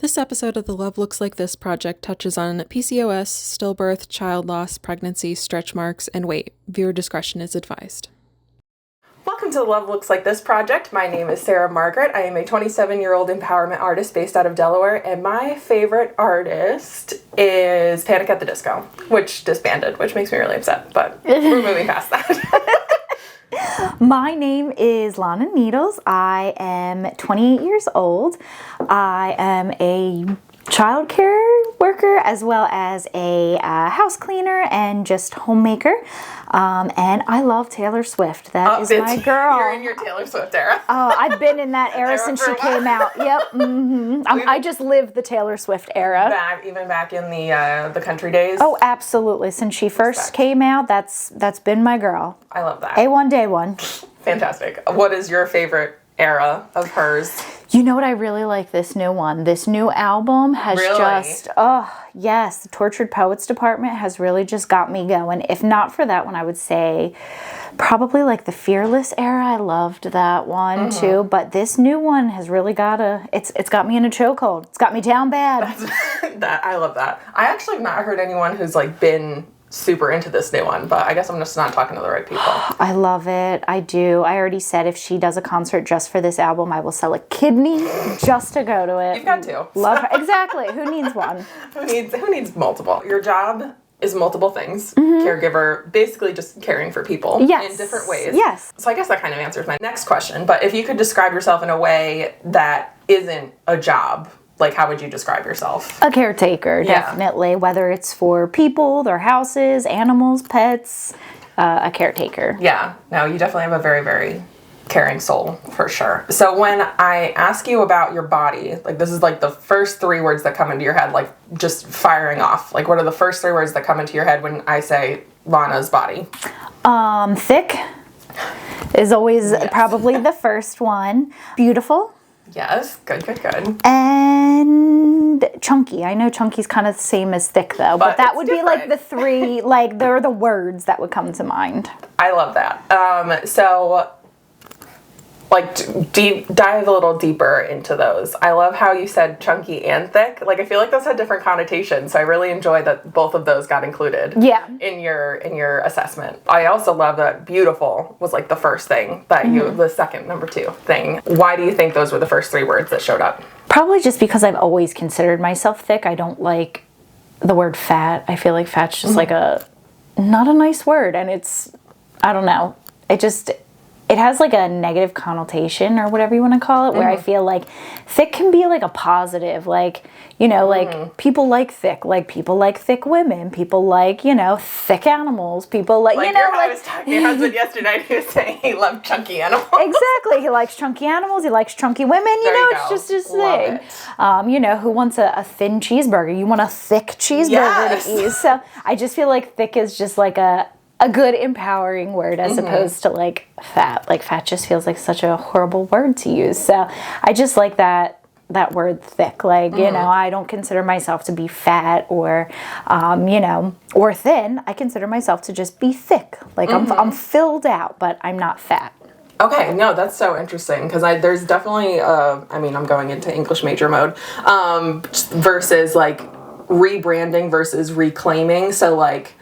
This episode of the Love Looks Like This project touches on PCOS, stillbirth, child loss, pregnancy, stretch marks, and weight. Viewer discretion is advised. Welcome to the Love Looks Like This project. My name is Sarah Margaret. I am a 27-year-old empowerment artist based out of Delaware, and my favorite artist is Panic at the Disco, which disbanded, which makes me really upset, but we're moving past that. My name is Lonna Needles. I am 28 years old. I am a childcare worker as well as a house cleaner and just homemaker. And I love Taylor Swift. That is my girl. You're in your Taylor Swift era. Oh, I've been in that era since she came out. Yep. Mm-hmm. I just lived the Taylor Swift era. Even back in the country days. Oh, absolutely. Since she first came out, that's been my girl. I love that. A1 day one. Fantastic. What is your favorite era of hers? You know what? I really like this new one. This new album has just, oh, yes. The Tortured Poets department has really just got me going. If not for that one, I would say probably like the Fearless era. I loved that one too. But this new one has really it's got me in a chokehold. It's got me down bad. I love that. I actually have not heard anyone who's like been super into this new one, but I guess I'm just not talking to the right people. I love it. I do. I already said if she does a concert just for this album, I will sell a kidney just to go to it. You've got to. Love her. Exactly. Who needs one? Who needs multiple? Your job is multiple things. Caregiver, basically just caring for people in different ways. Yes. So I guess that kind of answers my next question, but if you could describe yourself in a way that isn't a job, like, how would you describe yourself? A caretaker, definitely. Whether it's for people, their houses, animals, pets, a caretaker. Yeah. No, you definitely have a very, very caring soul, for sure. So when I ask you about your body, like, this is like the first three words that come into your head, like, just firing off. Like, what are the first three words that come into your head when I say Lonna's body? Thick is always probably the first one. Beautiful. Yes, good. And chunky. I know chunky's kind of the same as thick, though. But that would different. Be like the three, like, they're the words that would come to mind. I love that. So, like, dive a little deeper into those. I love how you said chunky and thick. Like, I feel like those had different connotations, so I really enjoy that both of those got included in your assessment. I also love that beautiful was, like, the first thing that the second, number two thing. Why do you think those were the first three words that showed up? Probably just because I've always considered myself thick. I don't like the word fat. I feel like fat's just like not a nice word, and I don't know. It has like a negative connotation or whatever you want to call it, where I feel like thick can be like a positive, like, you know, like people like thick women, people like, you know, thick animals, people like, you know, I was talking to your husband yesterday and he was saying he loved chunky animals. Exactly. He likes chunky animals. He likes chunky women. It's just his thing. You know, who wants a thin cheeseburger? You want a thick cheeseburger to eat. So I just feel like thick is just like a good empowering word as opposed to like fat. Like fat just feels like such a horrible word to use. So I just like that word thick. Like, you know, I don't consider myself to be fat or, you know, or thin. I consider myself to just be thick. Like I'm filled out, but I'm not fat. Okay, no, that's so interesting because there's definitely, I'm going into English major mode, versus like rebranding versus reclaiming. So like,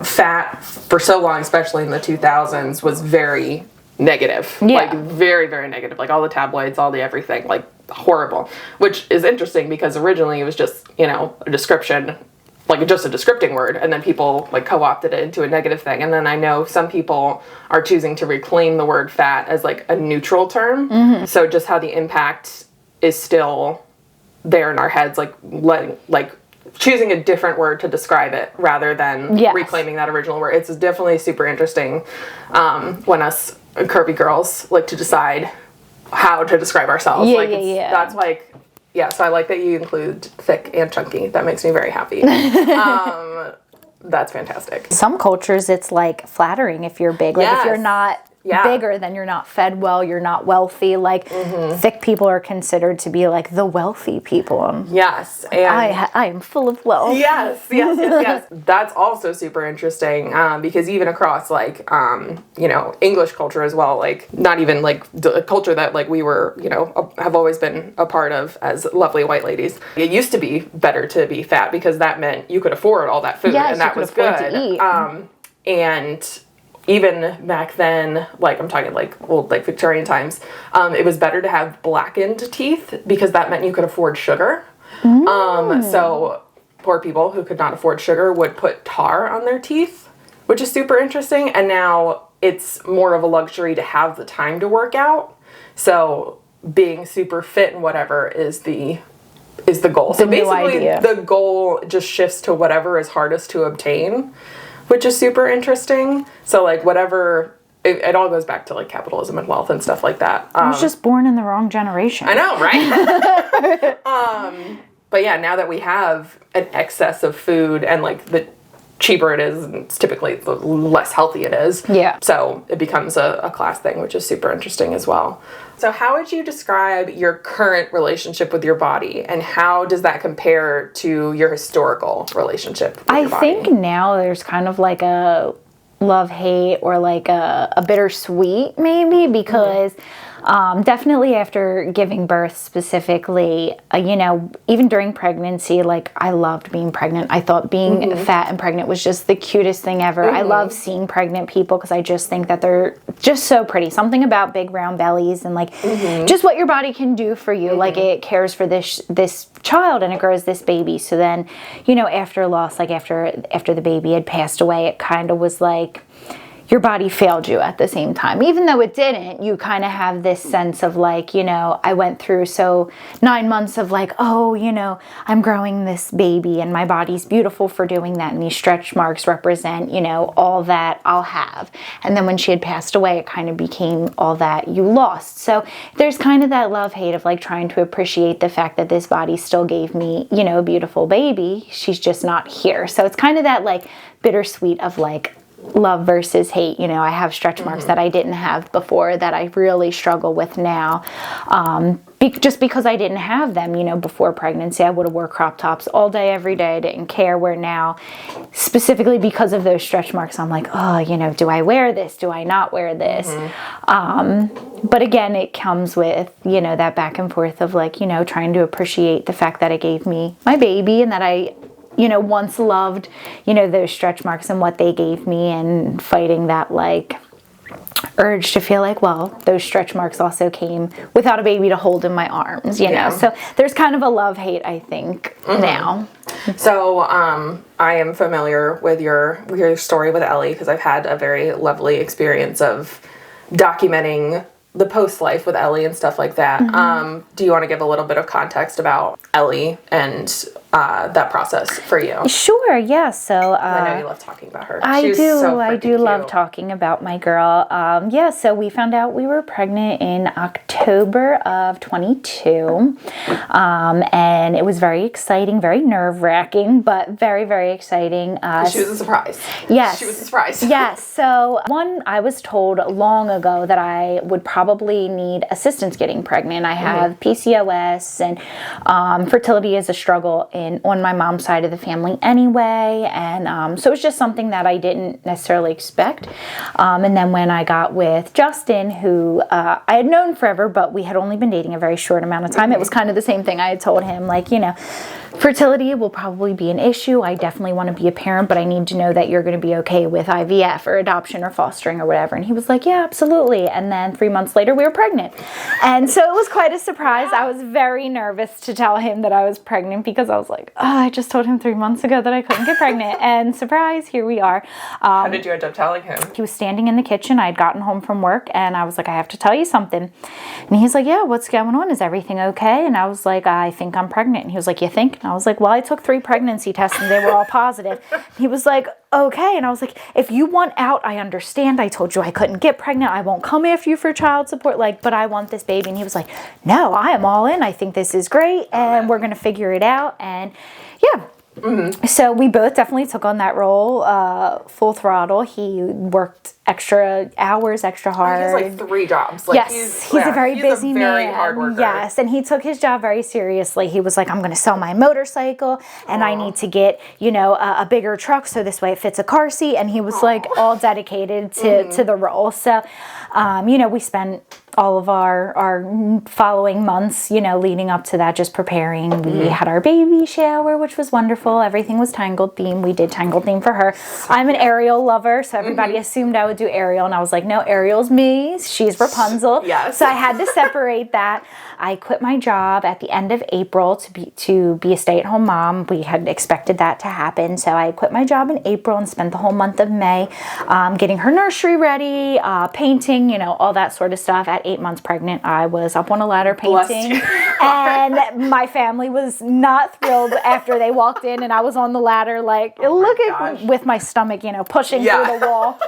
fat for so long, especially in the 2000s, was very negative. Like very, very negative. Like all the tabloids, all the everything, like horrible. Which is interesting because originally it was just, you know, a description, like just a descripting word, and then people like co-opted it into a negative thing. And then I know some people are choosing to reclaim the word fat as like a neutral term. So just how the impact is still there in our heads, like choosing a different word to describe it rather than reclaiming that original word. It's definitely super interesting when us curvy girls like to decide how to describe ourselves. That's like, so I like that you include thick and chunky. That makes me very happy. That's fantastic. Some cultures, it's like flattering if you're big. Like if you're not bigger, then you're not fed well, you're not wealthy. Like thick people are considered to be like the wealthy people. Yes. And I am full of wealth. Yes. That's also super interesting because even across like, English culture as well, like not even like the culture that like we were, have always been a part of as lovely white ladies. It used to be better to be fat because that meant you could afford all that food and that was good. To eat. And even back then, like I'm talking like old like Victorian times, it was better to have blackened teeth because that meant you could afford sugar. So poor people who could not afford sugar would put tar on their teeth, which is super interesting. And now it's more of a luxury to have the time to work out. So being super fit and whatever is the goal. So basically the goal just shifts to whatever is hardest to obtain, which is super interesting. So like whatever, it all goes back to like capitalism and wealth and stuff like that. I was just born in the wrong generation. I know, right? But yeah, now that we have an excess of food and like the cheaper it is, and it's typically the less healthy it is. Yeah. So it becomes a class thing, which is super interesting as well. So how would you describe your current relationship with your body, and how does that compare to your historical relationship with your body? I think now there's kind of like a love-hate or like a bittersweet maybe, because definitely after giving birth specifically, even during pregnancy, like I loved being pregnant. I thought being fat and pregnant was just the cutest thing ever. I love seeing pregnant people because I just think that they're just so pretty. Something about big round bellies and like just what your body can do for you. Like it cares for this child and it grows this baby. So then, after loss, like after the baby had passed away, it kind of was like your body failed you at the same time. Even though it didn't, you kind of have this sense of like, I went through 9 months of like, I'm growing this baby and my body's beautiful for doing that. And these stretch marks represent, all that I'll have. And then when she had passed away, it kind of became all that you lost. So there's kind of that love-hate of like trying to appreciate the fact that this body still gave me, a beautiful baby. She's just not here. So it's kind of that like bittersweet of like, love versus hate. I have stretch marks that I didn't have before that I really struggle with now. Just because I didn't have them, before pregnancy, I would have wore crop tops all day, every day. I didn't care. Where now, specifically because of those stretch marks, I'm like, do I wear this? Do I not wear this? But again, it comes with, that back and forth of like, trying to appreciate the fact that it gave me my baby and that I once loved, those stretch marks and what they gave me, and fighting that like urge to feel like, well, those stretch marks also came without a baby to hold in my arms, know. So there's kind of a love-hate, I think, now. So I am familiar with your story with Ellie because I've had a very lovely experience of documenting the post life with Ellie and stuff like that. Do you want to give a little bit of context about Ellie and that process for you? Sure, yeah. So I know you love talking about her. I do love talking about my girl. So we found out we were pregnant in October of 22. And it was very exciting, very nerve-wracking, but very, very exciting. She was a surprise. Yes. She was a surprise. Yes. So I was told long ago that I would probably need assistance getting pregnant. I have PCOS, and fertility is a struggle on my mom's side of the family anyway, and so it was just something that I didn't necessarily expect. And then when I got with Justin, who I had known forever, but we had only been dating a very short amount of time, it was kind of the same thing. I had told him, like, fertility will probably be an issue. I definitely want to be a parent, but I need to know that you're going to be okay with IVF or adoption or fostering or whatever. And he was like, yeah, absolutely. And then 3 months later, we were pregnant. And so it was quite a surprise. I was very nervous to tell him that I was pregnant because I was like, I just told him 3 months ago that I couldn't get pregnant. And surprise, here we are. How did you end up telling him? He was standing in the kitchen. I had gotten home from work and I was like, I have to tell you something. And he's like, yeah, what's going on? Is everything okay? And I was like, I think I'm pregnant. And he was like, you think? And I was like, well, I took 3 pregnancy tests and they were all positive. He was like, okay. And I was like, if you want out, I understand. I told you I couldn't get pregnant. I won't come after you for child support, but I want this baby. And he was like, no, I am all in. I think this is great and we're going to figure it out. And yeah, So we both definitely took on that role full throttle. He worked extra hours, extra hard. He has like 3 jobs. Like, yes, he's a very busy man. Hard worker. Yes, and he took his job very seriously. He was like, I'm going to sell my motorcycle, and I need to get, you know, a bigger truck so this way it fits a car seat. And he was like all dedicated to the role. So, you know, we spent all of our following months, you know, leading up to that, just preparing. We had our baby shower, which was wonderful. Everything was Tangled theme. We did Tangled theme for her. I'm an Ariel lover, so everybody assumed I would do Ariel, and I was like, no, Ariel's me. She's Rapunzel. Yes. So I had to separate that. I quit my job at the end of April to be a stay-at-home mom. We had expected that to happen, so I quit my job in April and spent the whole month of May getting her nursery ready, painting, you know, all that sort of stuff. At 8 months pregnant, I was up on a ladder painting, and my family was not thrilled after they walked in, and I was on the ladder like, with my stomach, you know, pushing through the wall.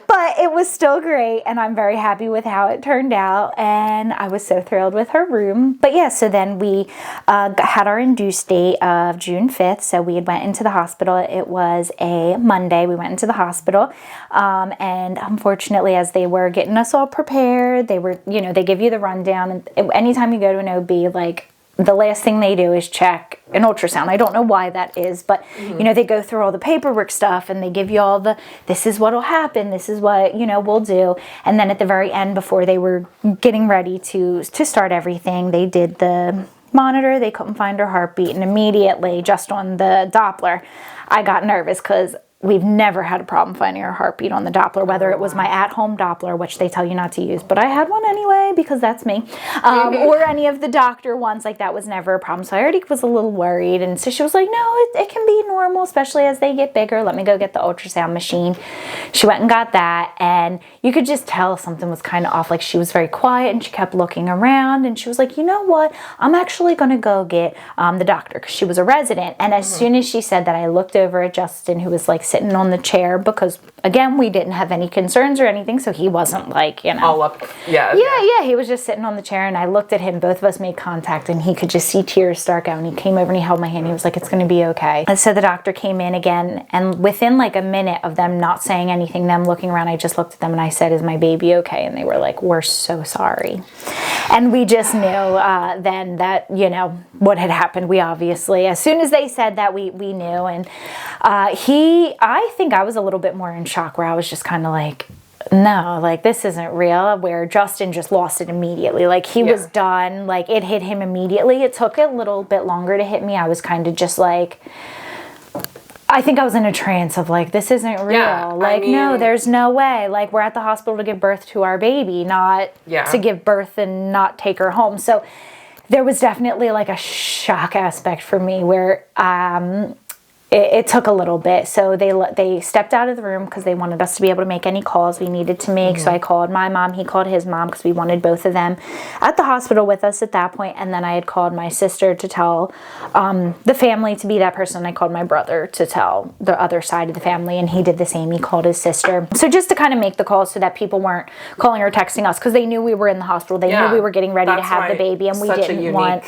But it was still great, and I'm very happy with how it turned out, and I was so thrilled with her room. But yeah, so then we had our induced date of June 5th, so we had went into the hospital. It was a Monday. We went into the hospital, and unfortunately, as they were getting us all prepared, they were, you know, they give you the rundown, and anytime you go to an OB, like, the last thing they do is check an ultrasound. I don't know why that is, but you know, they go through all the paperwork stuff and they give you all the, this is what'll happen, this is what, you know, we'll do. And then at the very end, before they were getting ready to start everything, they did the monitor. They couldn't find her heartbeat, and immediately, just on the Doppler, I got nervous because we've never had a problem finding her heartbeat on the Doppler, whether it was my at-home Doppler, which they tell you not to use, but I had one anyway because that's me, or any of the doctor ones. Like, that was never a problem. So I already was a little worried, and so she was like, no, it can be normal, especially as they get bigger. Let me go get the ultrasound machine. She went and got that, and you could just tell something was kind of off. Like, she was very quiet, and she kept looking around, and she was like, you know what, I'm actually going to go get the doctor, because she was a resident. And as soon as she said that, I looked over at Justin, who was like sitting on the chair, because again, we didn't have any concerns or anything, so he wasn't like, you know, all up. Yeah, he was just sitting on the chair, and I looked at him. Both of us made contact, and he could just see tears start going. He came over and he held my hand. He was like, it's going to be okay. And so the doctor came in again, and within like a minute of them not saying anything, them looking around, I just looked at them and I said, is my baby okay? And they were like, we're so sorry. And we just knew then that, you know, what had happened. We obviously, as soon as they said that, we knew. And I think I was a little bit more in shock, where I was just kind of like, no, like, this isn't real, where Justin just lost it immediately. Like, he was done. Like, it hit him immediately. It took a little bit longer to hit me. I was kind of just like, I think I was in a trance of like, this isn't real. Yeah, like, I mean, no, there's no way. Like, we're at the hospital to give birth to our baby, not to give birth and not take her home. So there was definitely like a shock aspect for me, where it took a little bit. So they stepped out of the room because they wanted us to be able to make any calls we needed to make. So I called my mom, he called his mom, because we wanted both of them at the hospital with us at that point. And then I had called my sister to tell the family to be that person. I called my brother to tell the other side of the family, and he did the same. He called his sister. So just to kind of make the calls so that people weren't calling or texting us, because they knew we were in the hospital. They knew we were getting ready to have the baby, and we didn't want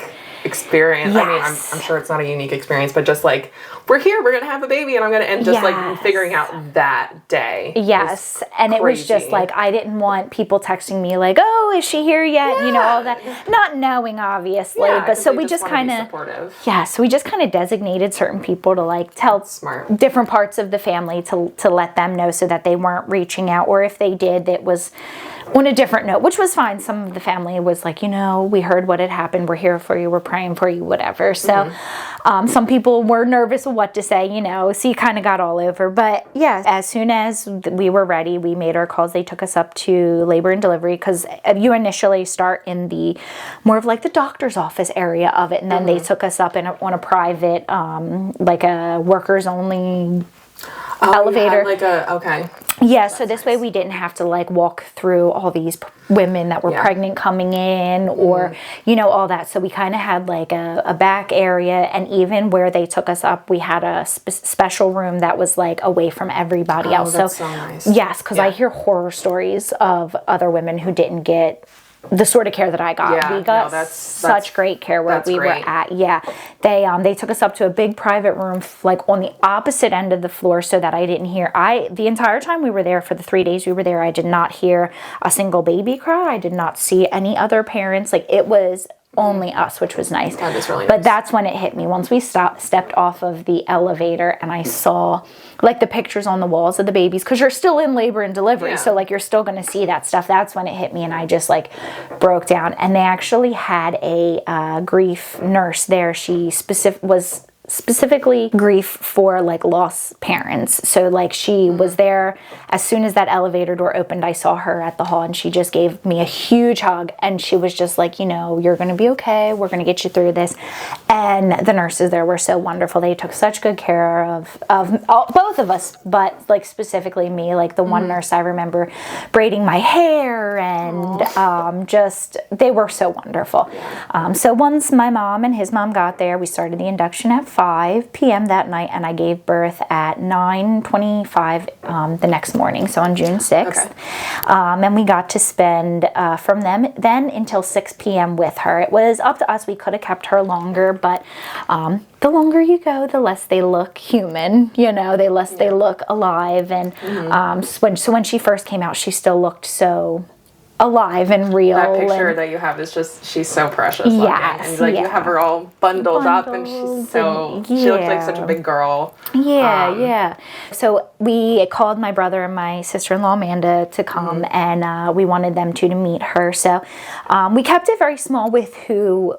experience. Yes. I mean, I'm sure it's not a unique experience, but just like, we're here, we're gonna have a baby, and I'm gonna end just like figuring out that day. Yes, and it was just like, I didn't want people texting me like, oh, is she here yet? You know, all that, not knowing obviously, but so we just kind of so we just kind of designated certain people to like tell different parts of the family to let them know, so that they weren't reaching out, or if they did, it was on a different note, which was fine. Some of the family was like, you know, we heard what had happened, we're here for you, we're praying for you, whatever. So some people were nervous of what to say, you know, so you kind of got all over. But yeah, as soon as we were ready, we made our calls. They took us up to labor and delivery, because you initially start in the more of like the doctor's office area of it, and then they took us up on a private like a workers only elevator. So this way we didn't have to like walk through all these women that were pregnant coming in, or you know, all that. So we kind of had like a back area, and even where they took us up, we had a special room that was like away from everybody else. That's so nice. Yes, because I hear horror stories of other women who didn't get the sort of care that I got. Yeah, we got that's such great care where we were great. at. Yeah. They took us up to a big private room, like on the opposite end of the floor, so that I didn't hear, the entire time we were there, for the 3 days we were there, I did not hear a single baby cry. I did not see any other parents. Like, it was only us, which was nice. That is really But nice. that's when it hit me. Once we stepped off of the elevator and I saw like the pictures on the walls of the babies, because you're still in labor and delivery, Yeah. so like you're still going to see that stuff. That's when it hit me, and I just like broke down. And they actually had a grief nurse there. She was specifically grief for like lost parents. So like she was there as soon as that elevator door opened. I saw her at the hall, and she just gave me a huge hug, and she was just like, you're going to be okay. We're going to get you through this. And the nurses there were so wonderful. They took such good care of both of us, but like specifically me. Like the one nurse, I remember braiding my hair, and just, they were so wonderful. So once my mom and his mom got there, we started the induction at 5 p.m. that night, and I gave birth at 9:25 the next morning, so on June 6th. Okay. And we got to spend from then until 6 p.m. with her. It was up to us. We could have kept her longer, but the longer you go, the less they look human, the less they look alive. And so when she first came out, she still looked so alive and real. That picture that you have is just, she's so precious looking. Yes, And like you have her all bundled up, and she's she looks like such a big girl. Yeah. So we called my brother and my sister-in-law Amanda to come, and we wanted them to meet her. So we kept it very small with who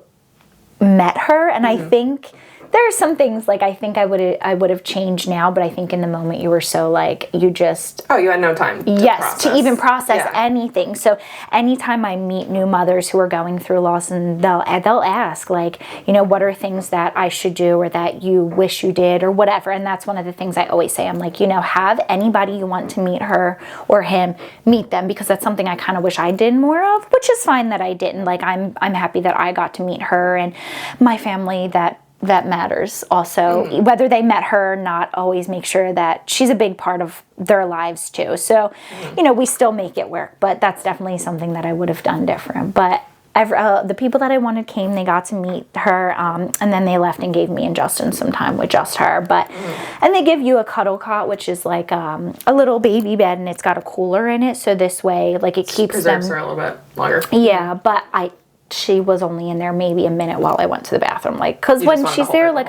met her, and I think there are some things like I think I would have changed now, but I think in the moment you were so like you had no time to even process anything. So anytime I meet new mothers who are going through loss, and they'll ask like, what are things that I should do or that you wish you did or whatever. And that's one of the things I always say. I'm like, have anybody you want to meet her or him, meet them, because that's something I kind of wish I did more of, which is fine that I didn't. Like I'm happy that I got to meet her and my family. That matters also. Whether they met her or not, always make sure that she's a big part of their lives too. So, we still make it work, but that's definitely something that I would have done different. But the people that I wanted came, they got to meet her, and then they left and gave me and Justin some time with just her. But and they give you a cuddle cot, which is like a little baby bed, and it's got a cooler in it, so this way like it keeps them preserves her a little bit longer. Yeah, but she was only in there maybe a minute while I went to the bathroom. Like, because when she's there, like,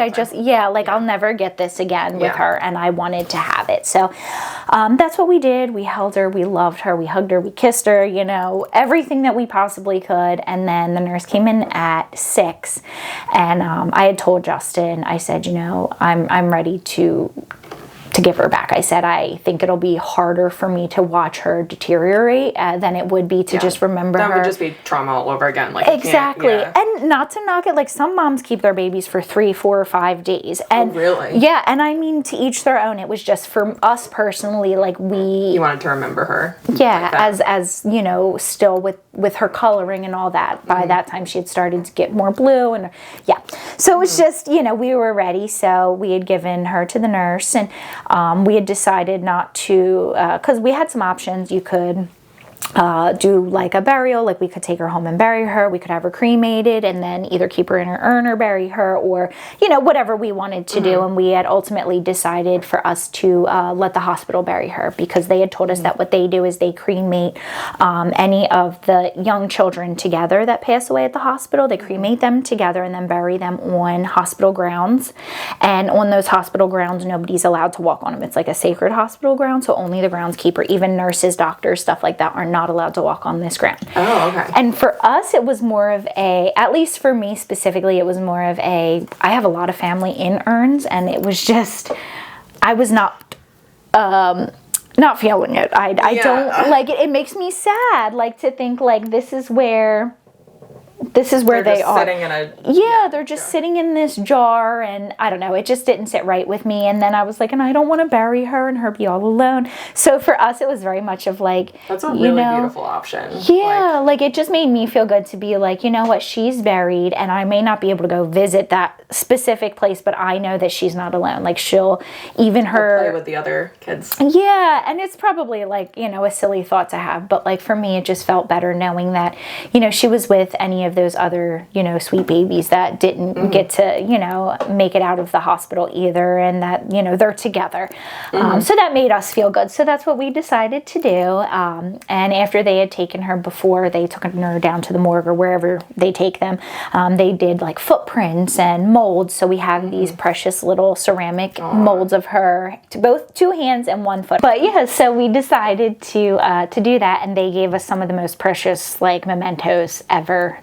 I'll never get this again with her, and I wanted to have it. So that's what we did. We held her, we loved her, we hugged her, we kissed her, everything that we possibly could. And then the nurse came in at 6, and I had told Justin, I said, I'm ready to give her back. I said, I think it'll be harder for me to watch her deteriorate than it would be to just remember her. That would just be trauma all over again. Like exactly. And not to knock it, like some moms keep their babies for 3, 4, or 5 days. And really? Yeah, and I mean, to each their own. It was just for us personally, like you wanted to remember her. Yeah, like as still with her coloring and all that. By that time she had started to get more blue, and so it was just, we were ready. So we had given her to the nurse, and we had decided not to, because we had some options. You could do like a burial, like we could take her home and bury her, we could have her cremated and then either keep her in her urn or bury her, or whatever we wanted to do. And we had ultimately decided for us to let the hospital bury her, because they had told us that what they do is they cremate any of the young children together that pass away at the hospital. They cremate them together and then bury them on hospital grounds, and on those hospital grounds nobody's allowed to walk on them. It's like a sacred hospital ground, so only the groundskeeper, even nurses, doctors, stuff like that, are not allowed to walk on this ground. Oh, okay. And for us, it was more of at least for me specifically, it was more of I have a lot of family in urns, and it was just, I was not feeling it. I don't, like, it makes me sad, like, to think, like, this is where this is where they are. Sitting in a, they're just sitting in this jar, and I don't know, it just didn't sit right with me. And then I was like, and I don't want to bury her and her be all alone. So for us, it was very much of like, that's a really beautiful option. Yeah, like it just made me feel good to be like, you know what, she's buried, and I may not be able to go visit that specific place, but I know that she's not alone. Like she'll play with the other kids. Yeah, and it's probably like, you know, a silly thought to have, but like for me, it just felt better knowing that, you know, she was with any of those other, you know, sweet babies that didn't get to, you know, make it out of the hospital either, and that, you know, they're together. So that made us feel good. So that's what we decided to do. And after they had taken her, before they took her down to the morgue or wherever they take them, they did like footprints and molds. So we have these precious little ceramic molds of her, to both 2 hands and 1 foot. But yeah, so we decided to do that, and they gave us some of the most precious like mementos ever.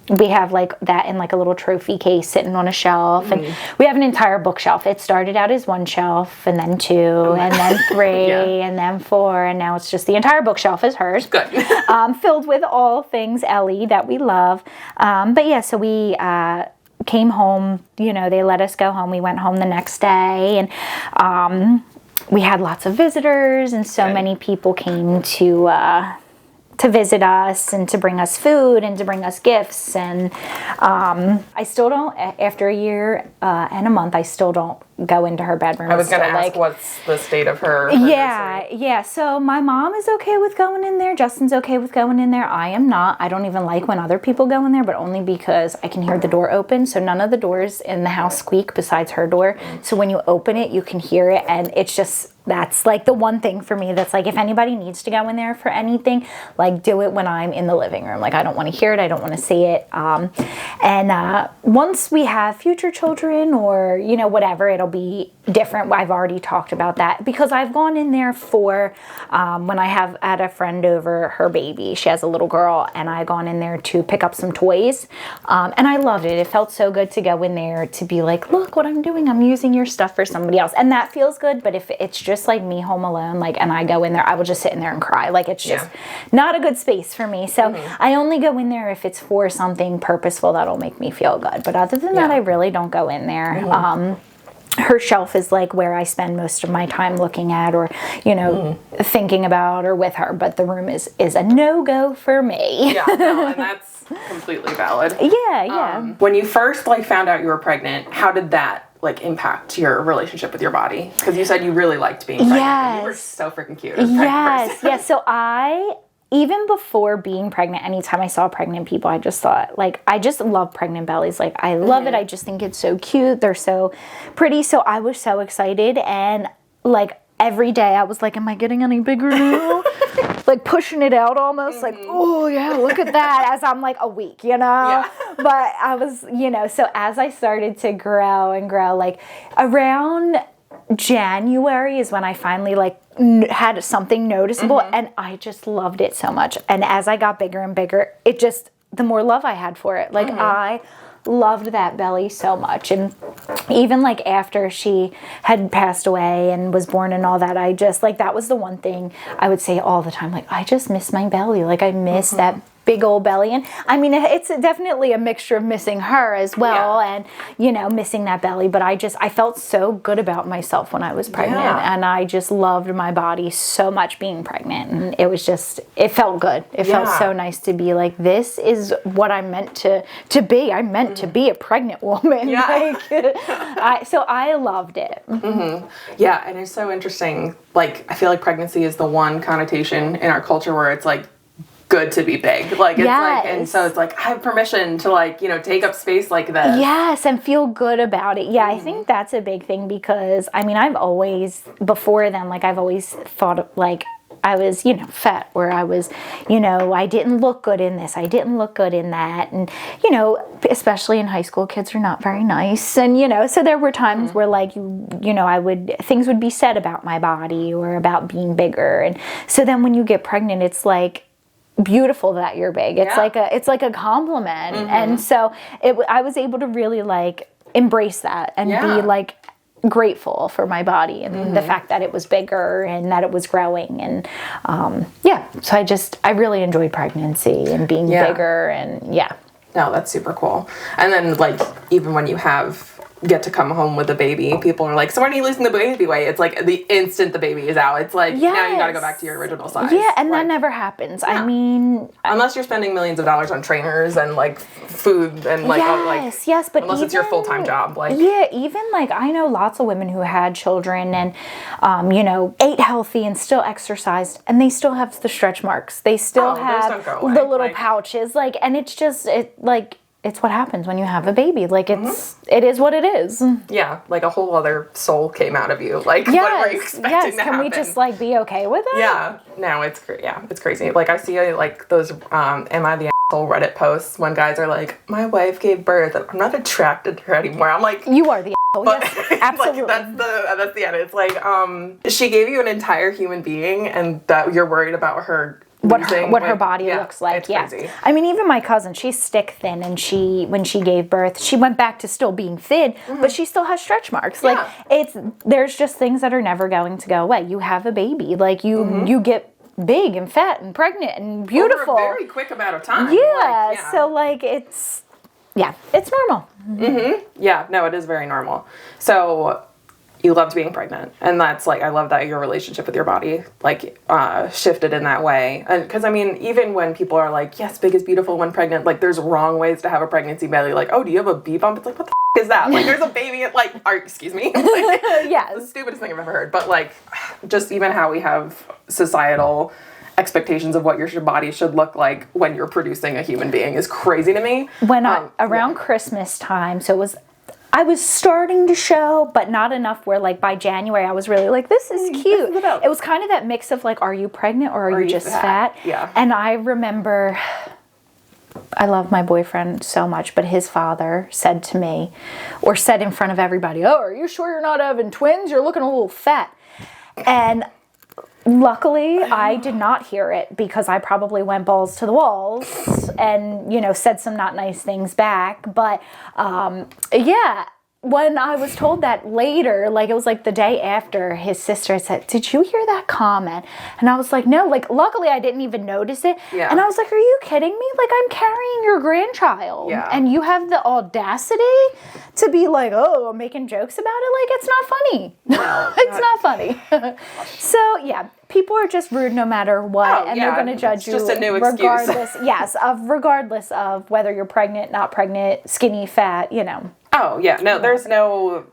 We have like that in like a little trophy case sitting on a shelf, and we have an entire bookshelf. It started out as 1 shelf, and then 2, and then 3, and then 4, and now it's just the entire bookshelf is hers. Good. Filled with all things Ellie that we love. But yeah, so we came home, you know, they let us go home. We went home the next day, and we had lots of visitors, and so many people came to visit us and to bring us food and to bring us gifts. And I still don't, after a year and a month, I still don't go into her bedroom. I was going to ask, like, what's the state of her Yeah. So my mom is okay with going in there. Justin's okay with going in there. I am not. I don't even like when other people go in there, but only because I can hear the door open. So none of the doors in the house squeak besides her door. So when you open it, you can hear it. And it's just, that's like the one thing for me that's like, if anybody needs to go in there for anything, like do it when I'm in the living room. Like I don't want to hear it. I don't want to see it. And once we have future children or, you know, whatever, it'll be different. I've already talked about that because I've gone in there for when I have had a friend over, her baby, she has a little girl, and I gone in there to pick up some toys, and I loved it. It felt so good to go in there to be like, look what I'm doing, I'm using your stuff for somebody else, and that feels good. But if it's just like me home alone, like, and I go in there, I will just sit in there and cry. Like it's just not a good space for me. So I only go in there if it's for something purposeful that'll make me feel good. But other than that, I really don't go in there. Her shelf is like where I spend most of my time looking at or, you know, thinking about or with her. But the room is a no-go for me. Yeah, no, and that's completely valid. Yeah. When you first like found out you were pregnant, how did that like impact your relationship with your body? Because you said you really liked being pregnant. And you were so freaking cute as a pregnant person. Yes. So even before being pregnant, anytime I saw pregnant people, I just thought, like, I just love pregnant bellies. Like, I love it. I just think it's so cute. They're so pretty. So I was so excited. And, like, every day I was like, am I getting any bigger now? Like, pushing it out almost. Like, oh, yeah, look at that. As I'm, like, a week, you know? Yeah. But I was, you know, so as I started to grow and grow, like, around January is when I finally like had something noticeable, and I just loved it so much. And as I got bigger and bigger, it just, the more love I had for it. Like I loved that belly so much. And even like after she had passed away and was born and all that, I just like, that was the one thing I would say all the time. Like, I just miss my belly. Like I miss that big old belly. And I mean, it's definitely a mixture of missing her as well, and, you know, missing that belly. But I felt so good about myself when I was pregnant, and I just loved my body so much being pregnant. And it was just, it felt good. It felt so nice to be like, this is what I'm meant to be. I'm meant to be a pregnant woman. Like, so I loved it. Yeah, and it's so interesting. Like, I feel like pregnancy is the one connotation in our culture where it's like, good to be big. Like, it's like, and so it's like, I have permission to like, you know, take up space like this. Yes, and feel good about it. Yeah, I think that's a big thing because, I mean, I've always, before then, like, I've always thought of, like, I was, you know, fat, where I was, you know, I didn't look good in this, I didn't look good in that. And, you know, especially in high school, kids are not very nice. And, you know, so there were times where like, you know, things would be said about my body or about being bigger. And so then when you get pregnant, it's like, beautiful that you're big. It's like a compliment. And so I was able to really like embrace that and be like grateful for my body and the fact that it was bigger and that it was growing. And so I really enjoyed pregnancy and being bigger, and No, that's super cool. And then, like, even when you get to come home with a baby, people are like, so when are you losing the baby weight? It's like the instant the baby is out, it's like, now you gotta go back to your original size. Yeah, and that never happens. Yeah. I mean... Unless you're spending millions of dollars on trainers and, like, food and, like... Yes, but unless it's your full-time job, like... Yeah, even, like, I know lots of women who had children and, you know, ate healthy and still exercised, and they still have the stretch marks. They still have the little pouches, like, and it's just, it's what happens when you have a baby. Like, it is what it is. Yeah, like a whole other soul came out of you. Like, what were you expecting to happen? Can we just, like, be okay with it? Yeah. No, it's crazy. Like, I see, like, those, am I the asshole Reddit posts when guys are like, my wife gave birth, and I'm not attracted to her anymore. I'm like... You are the asshole, yes, absolutely. Like, that's the end. It's like, she gave you an entire human being, and that you're worried about her... What her body looks like. It's crazy. I mean, even my cousin, she's stick thin, and when she gave birth, she went back to still being thin, but she still has stretch marks. Like, there's just things that are never going to go away. You have a baby, like you get big and fat and pregnant and beautiful over a very quick amount of time. Yeah. So like it's normal. Yeah, no, it is very normal. So you loved being pregnant, and that's like, I love that your relationship with your body like shifted in that way. And because I mean, even when people are like, yes, big is beautiful when pregnant, like there's wrong ways to have a pregnancy belly. Like, oh, do you have a bee bump? It's like, what the is that? Like, there's a baby at like, excuse me. Like, yeah, the stupidest thing I've ever heard. But like, just even how we have societal expectations of what your body should look like when you're producing a human being is crazy to me. When around Christmas time, so I was starting to show, but not enough where, like, by January, I was really like, this is cute. It was kind of that mix of, like, are you pregnant or are you just fat? Yeah. And I remember, I love my boyfriend so much, but his father said to me, or said in front of everybody, oh, are you sure you're not having twins? You're looking a little fat. And luckily, I did not hear it, because I probably went balls to the walls and, you know, said some not nice things back. But, when I was told that later, like, it was like the day after, his sister said, did you hear that comment? And I was like, no, like, luckily I didn't even notice it. Yeah. And I was like, are you kidding me? Like, I'm carrying your grandchild. Yeah. And you have the audacity to be like, oh, I'm making jokes about it? Like, it's not funny. No, it's not funny. So, yeah, people are just rude no matter what, and they're going to judge you just a new regardless. Yes, regardless of whether you're pregnant, not pregnant, skinny, fat, you know. Oh, yeah. No, there's no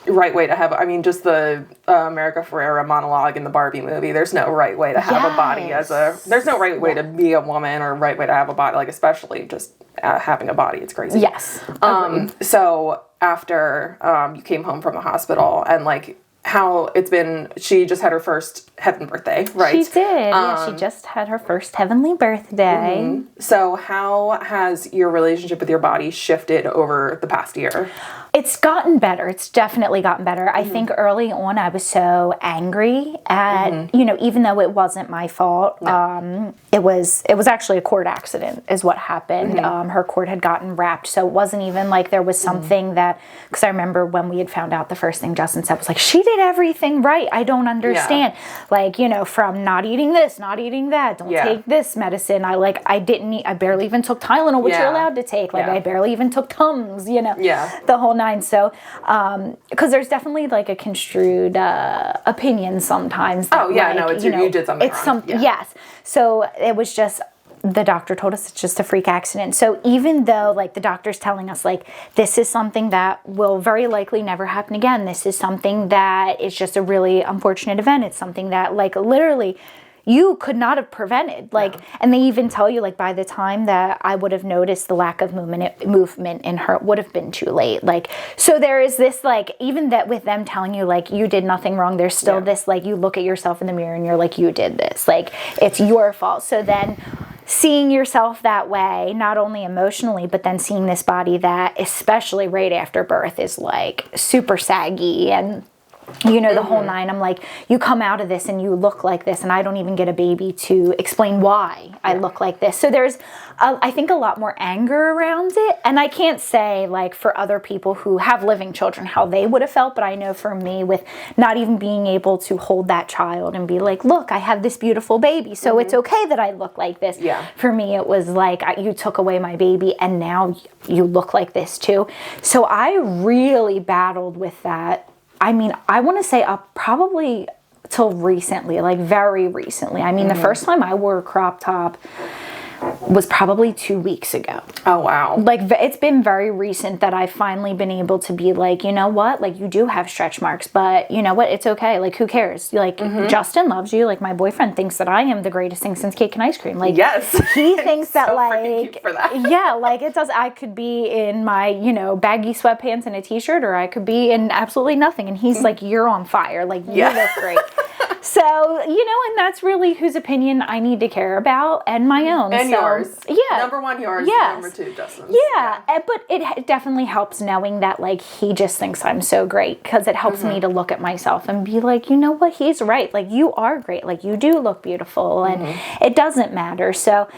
right way to have... I mean, just the America Ferrera monologue in the Barbie movie. There's no right way to have a body as a... There's no right way to be a woman or right way to have a body, like, especially just having a body. It's crazy. Yes. So after you came home from the hospital and, like, how it's been... She just had her first heaven birthday, right? She did. She just had her first heavenly birthday. Mm-hmm. So how has your relationship with your body shifted over the past year? It's gotten better. It's definitely gotten better. I think early on I was so angry at, you know, even though it wasn't my fault, it was actually a cord accident is what happened. Her cord had gotten wrapped, so it wasn't even like there was something that, because I remember when we had found out, the first thing Justin said was like, she did everything right. I don't understand. Yeah. Like, you know, from not eating this, not eating that, don't take this medicine. I barely even took Tylenol, which you're allowed to take. Like, I barely even took Tums, you know, the whole nine. So, because there's definitely like a construed opinion sometimes. That, it's you did something wrong. Yes. So it was just, the doctor told us it's just a freak accident. So even though like the doctor's telling us like, this is something that will very likely never happen again. This is something that is just a really unfortunate event. It's something that like literally you could not have prevented. Like, and they even tell you like by the time that I would have noticed the lack of movement in her, it would have been too late. Like, so there is this like, even that with them telling you like you did nothing wrong, there's still this like you look at yourself in the mirror and you're like, you did this, like it's your fault. So then seeing yourself that way, not only emotionally, but then seeing this body that, especially right after birth, is like super saggy and you know, the whole nine. I'm like, you come out of this and you look like this, and I don't even get a baby to explain why I look like this. So there's, I think, a lot more anger around it. And I can't say, like, for other people who have living children, how they would have felt. But I know for me, with not even being able to hold that child and be like, look, I have this beautiful baby, so it's okay that I look like this. Yeah. For me, it was like, you took away my baby and now you look like this too. So I really battled with that. I mean, I want to say up probably till recently, like very recently. I mean, the first time I wore a crop top was probably 2 weeks ago. Oh, wow. Like, it's been very recent that I've finally been able to be like, you know what? Like, you do have stretch marks, but you know what? It's okay. Like, who cares? Like, Justin loves you. Like, my boyfriend thinks that I am the greatest thing since cake and ice cream. Like, yes. He thinks that, so like, cute for that. yeah, like, it does. I could be in my, you know, baggy sweatpants and a t-shirt, or I could be in absolutely nothing. And he's like, you're on fire. Like, you look great. So, you know, and that's really whose opinion I need to care about, and my own. And yours. Yeah. Number one, yours. Yes. Number two, Justin's. Yeah. But it definitely helps knowing that, like, he just thinks I'm so great, because it helps me to look at myself and be like, you know what, he's right. Like, you are great. Like, you do look beautiful, and it doesn't matter. So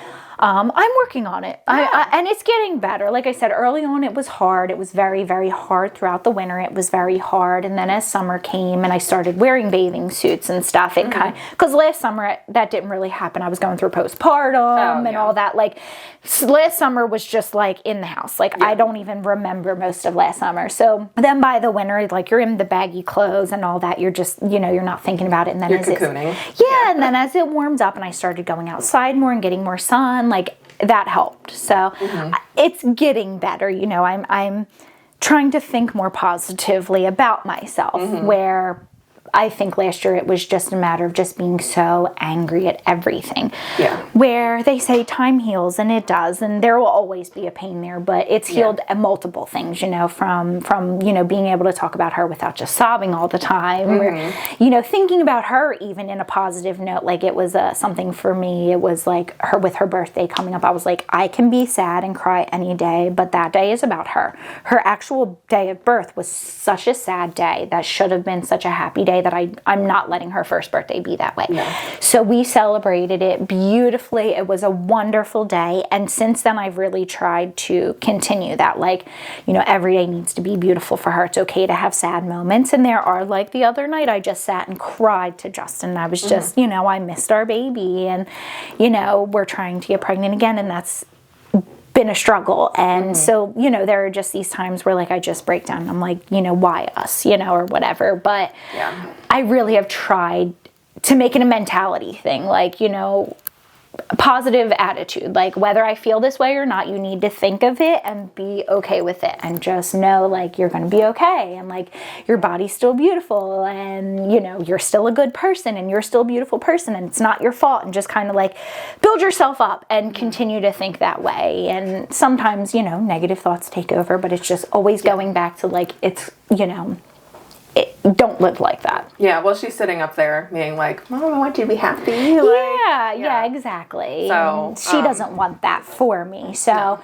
I'm working on it. Yeah. And it's getting better. Like I said, early on it was hard. It was very, very hard throughout the winter. It was very hard. And then as summer came and I started wearing bathing suits and stuff, it kind of, because last summer that didn't really happen. I was going through postpartum and all that. Like, last summer was just like in the house. Like, I don't even remember most of last summer. So then by the winter, like, you're in the baggy clothes and all that. You're just, you know, you're not thinking about it. And then you're cocooning. And then as it warms up and I started going outside more and getting more sun, like, that helped. So it's getting better. You know, I'm trying to think more positively about myself, where I think last year it was just a matter of just being so angry at everything. Yeah. Where they say time heals, and it does, and there will always be a pain there, but it's healed multiple things, you know, from you know, being able to talk about her without just sobbing all the time, or, you know, thinking about her even in a positive note. Like, it was something for me, it was like her, with her birthday coming up, I was like, I can be sad and cry any day, but that day is about her. Her actual day of birth was such a sad day that should have been such a happy day, that I'm not letting her first birthday be that way. No. So we celebrated it beautifully. It was a wonderful day. And since then, I've really tried to continue that. Like, you know, every day needs to be beautiful for her. It's okay to have sad moments. And there are, like, the other night, I just sat and cried to Justin. I was just, you know, I missed our baby. And, you know, we're trying to get pregnant again. And that's been a struggle. And so, you know, there are just these times where, like, I just break down and I'm like, you know, why us, you know, or whatever. But I really have tried to make it a mentality thing. Like, you know, positive attitude. Like, whether I feel this way or not, you need to think of it and be okay with it, and just know, like, you're going to be okay, and, like, your body's still beautiful, and, you know, you're still a good person, and you're still a beautiful person, and it's not your fault, and just kind of, like, build yourself up and continue to think that way. And sometimes, you know, negative thoughts take over, but it's just always going back to, like, it's, you know, don't live like that. Yeah, well, she's sitting up there being like, Mom, I want you to be happy. Like, yeah, exactly. So she doesn't want that for me. So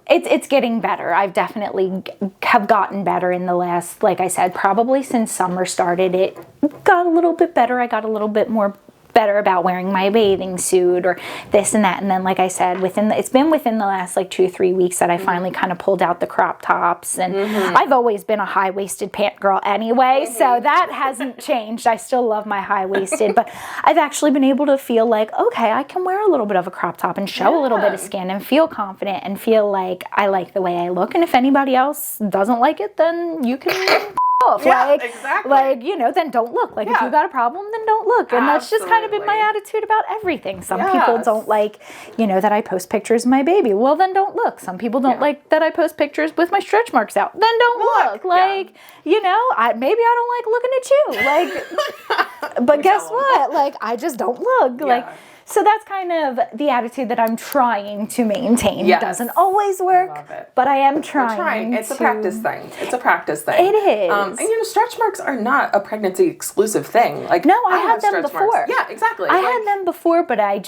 it's getting better. I've definitely have gotten better in the last, like I said, probably since summer started, it got a little bit better. I got a little bit more better about wearing my bathing suit or this and that. And then, like I said, it's been within the last like 2-3 weeks that I finally kind of pulled out the crop tops. And I've always been a high-waisted pant girl anyway, so that hasn't changed. I still love my high-waisted, but I've actually been able to feel like, okay, I can wear a little bit of a crop top and show a little bit of skin and feel confident and feel like I like the way I look. And if anybody else doesn't like it, then you can off. Exactly. Like, you know, then don't look. Like, if you got a problem, then don't look. And that's just kind of been my attitude about everything. Some people don't like, you know, that I post pictures of my baby. Well, then don't look. Some people don't like that I post pictures with my stretch marks out. Then don't look. Like, you know, maybe I don't like looking at you. Like, but guess what? Like, I just don't look. Like, so that's kind of the attitude that I'm trying to maintain. It doesn't always work, but I am trying. It's a practice thing. It's a practice thing. It is. And, you know, stretch marks are not a pregnancy exclusive thing. Like, no, I had them before. Marks. Yeah, exactly. I had them before, but I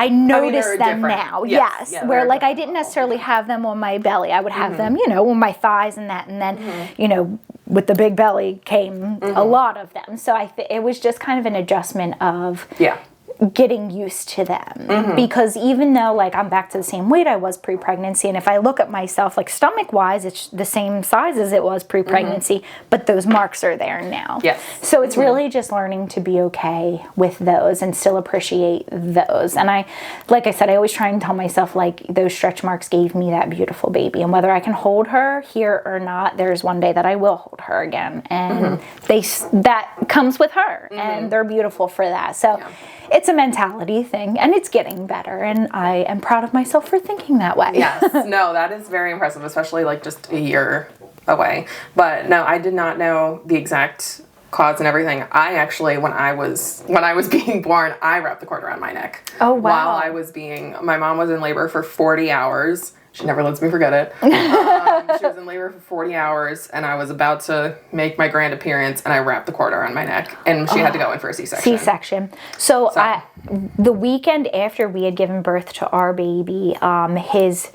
noticed them now. Yes. Where, like, I didn't necessarily have them on my belly. I would have them, you know, on my thighs and that. And then, you know, with the big belly came a lot of them. So it was just kind of an adjustment of getting used to them. Because even though like I'm back to the same weight I was pre-pregnancy, and if I look at myself like stomach wise, it's the same size as it was pre-pregnancy, but those marks are there now. So it's really just learning to be okay with those and still appreciate those. And like I said, I always try and tell myself like those stretch marks gave me that beautiful baby, and whether I can hold her here or not, there's one day that I will hold her again, and that comes with her, and they're beautiful for that. So it's a mentality thing, and it's getting better, and I am proud of myself for thinking that way. No, that is very impressive, especially like just a year away. But no, I did not know the exact cause and everything. I actually, when I was being born, I wrapped the cord around my neck. Oh, wow. While my mom was in labor for 40 hours. She never lets me forget it. She was in labor for 40 hours, and I was about to make my grand appearance, and I wrapped the cord around my neck, and she had to go in for a C-section. So the weekend after we had given birth to our baby, his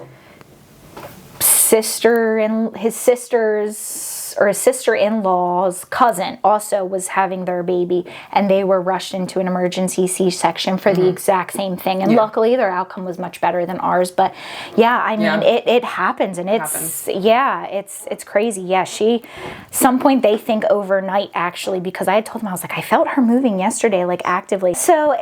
sister-in-law's cousin also was having their baby, and they were rushed into an emergency C-section for the exact same thing, and luckily their outcome was much better than ours. But it happens, and it's crazy. Some point they think overnight, actually, because I had told them, I was like, I felt her moving yesterday, like actively. So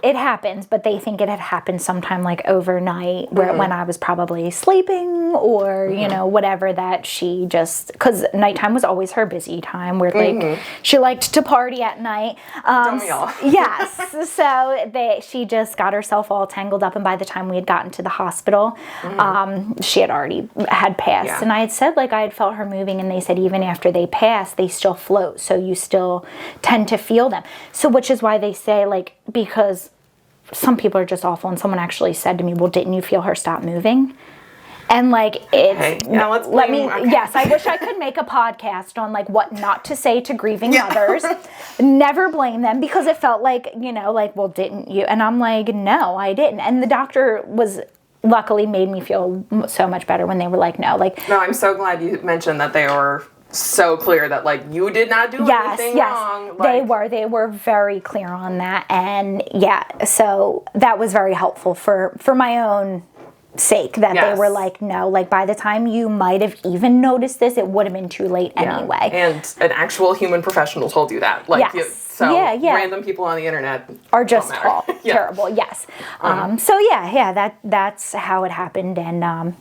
it happens, but they think it had happened sometime like overnight, where when I was probably sleeping or whatever, that she just, because nighttime was always her busy time, where like she liked to party at night. Don't we all? Yes. So she just got herself all tangled up, and by the time we had gotten to the hospital, she had already had passed. And I had said like I had felt her moving, and they said even after they pass, they still float, so you still tend to feel them. So which is why they say like, because some people are just awful, and someone actually said to me, well, didn't you feel her stop moving? And like, it's, yes, I wish I could make a podcast on like what not to say to grieving mothers. Never blame them, because it felt like, well, didn't you? And I'm like, no, I didn't. And the doctor luckily made me feel so much better when they were like, no, I'm so glad you mentioned that they were so clear that like you did not do anything wrong. Like, they were very clear on that, and so that was very helpful for my own sake, that they were like, no, like by the time you might have even noticed this, it would have been too late anyway. And an actual human professional told you that, like random people on the internet are just terrible. That's how it happened, and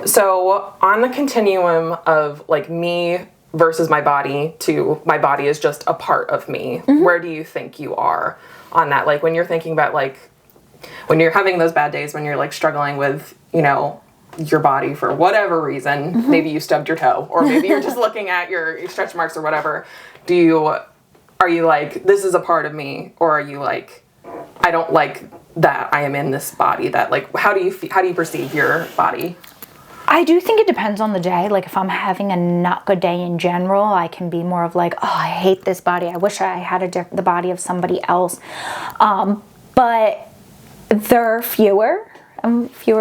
So on the continuum of like me versus my body to my body is just a part of me, where do you think you are on that? Like when you're thinking about like, when you're having those bad days, when you're like struggling with, your body for whatever reason, maybe you stubbed your toe, or maybe you're just looking at your stretch marks or whatever, are you like, this is a part of me, or are you like, I don't like that I am in this body? That like, how do you perceive your body? I do think it depends on the day. Like if I'm having a not good day in general, I can be more of like, oh, I hate this body. I wish I had the body of somebody else. But there are fewer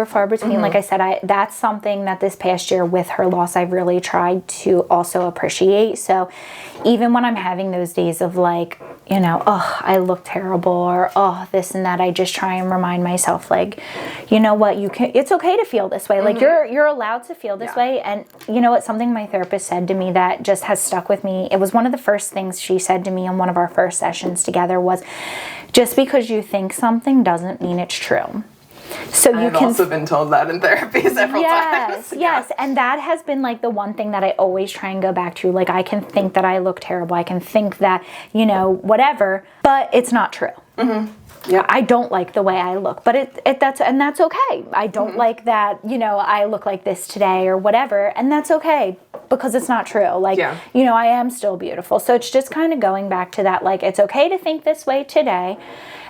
far between. Like I said, that's something that this past year with her loss, I've really tried to also appreciate. So even when I'm having those days of like, oh, I look terrible, or oh, this and that, I just try and remind myself like, you know what, it's okay to feel this way. Like you're allowed to feel this way. And you know what, something my therapist said to me that just has stuck with me. It was one of the first things she said to me in one of our first sessions together was, just because you think something doesn't mean it's true. So I've also been told that in therapy several times. Yes, and that has been like the one thing that I always try and go back to. Like I can think that I look terrible, I can think that, whatever, but it's not true. Yeah, I don't like the way I look, but that's okay. I don't like that, I look like this today or whatever, and that's okay, because it's not true. Like, I am still beautiful. So it's just kind of going back to that, like, it's okay to think this way today,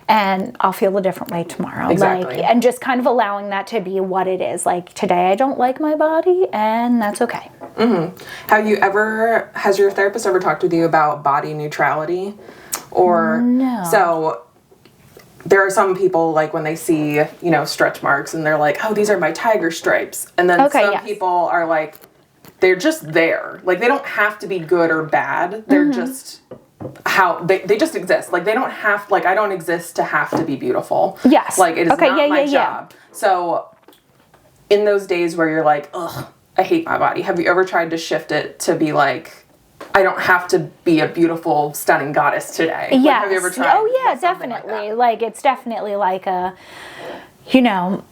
and I'll feel a different way tomorrow. Exactly. Like, and just kind of allowing that to be what it is. Like, today I don't like my body, and that's okay. Has your therapist ever talked with you about body neutrality? Or no. So there are some people, like, when they see, stretch marks, and they're like, oh, these are my tiger stripes. And then people are like, they're just there. Like, they don't have to be good or bad. They're just how they just exist. Like, they don't have, like, I don't exist to have to be beautiful. Yes. Like, it is not my job. So in those days where you're like, ugh, I hate my body, have you ever tried to shift it to be like, I don't have to be a beautiful, stunning goddess today? Yes. Like, have you ever tried? Oh, yeah, definitely. Like, it's definitely like a, you know,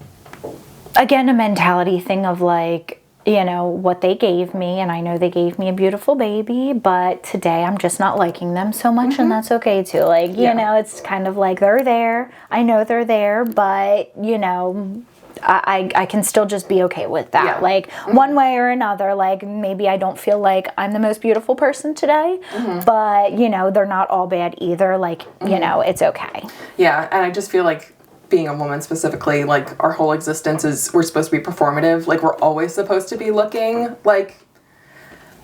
again, a mentality thing of like, you know, what they gave me, and I know they gave me a beautiful baby, but today I'm just not liking them so much, and that's okay too. Like, you know, it's kind of like they're there. I know they're there, but, you know, I can still just be okay with that. Yeah. Like, one way or another, like, maybe I don't feel like I'm the most beautiful person today, but, you know, they're not all bad either. Like, you know, it's okay. Yeah, and I just feel like being a woman specifically, like, our whole existence is, we're supposed to be performative. Like, we're always supposed to be looking, like,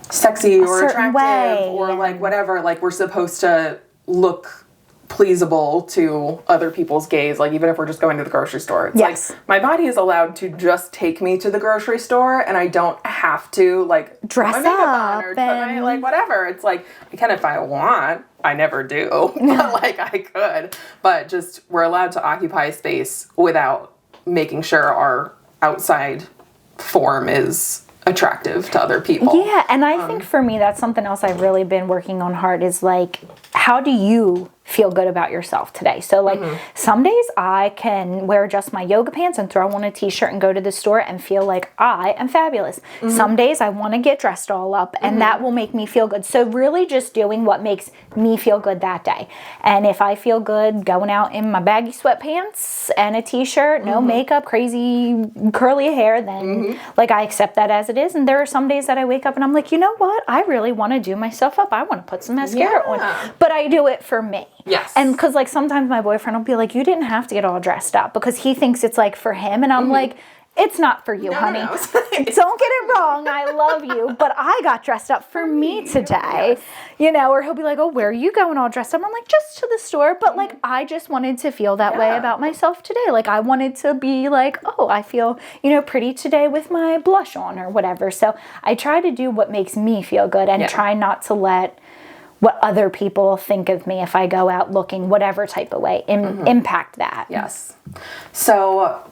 sexy or attractive or, like, whatever. Like, we're supposed to look pleasable to other people's gaze, like, even if we're just going to the grocery store. It's like, my body is allowed to just take me to the grocery store, and I don't have to, like, dress put my makeup up on or put my, like, whatever. It's like, I can if I want. I never do, but, like, I could. But just, we're allowed to occupy space without making sure our outside form is attractive to other people. Yeah, and I think for me, that's something else I've really been working on hard is, like, how do you feel good about yourself today? So, like, some days I can wear just my yoga pants and throw on a t-shirt and go to the store and feel like I am fabulous. Some days I want to get dressed all up, and that will make me feel good. So really just doing what makes me feel good that day. And if I feel good going out in my baggy sweatpants and a t-shirt, no makeup, crazy curly hair, then like, I accept that as it is. And there are some days that I wake up and I'm like, you know what? I really want to do myself up. I want to put some mascara on. But I do it for me. Yes. And because, like, sometimes my boyfriend will be like, you didn't have to get all dressed up, because he thinks it's, like, for him. And I'm like, it's not for you, honey. No. Don't get it wrong. I love you. But I got dressed up for me today. You know, or he'll be like, oh, where are you going all dressed up? I'm like, just to the store. But, like, I just wanted to feel that way about myself today. Like, I wanted to be like, oh, I feel, you know, pretty today with my blush on or whatever. So I try to do what makes me feel good and try not to let what other people think of me if I go out looking whatever type of way impact that. Yes. So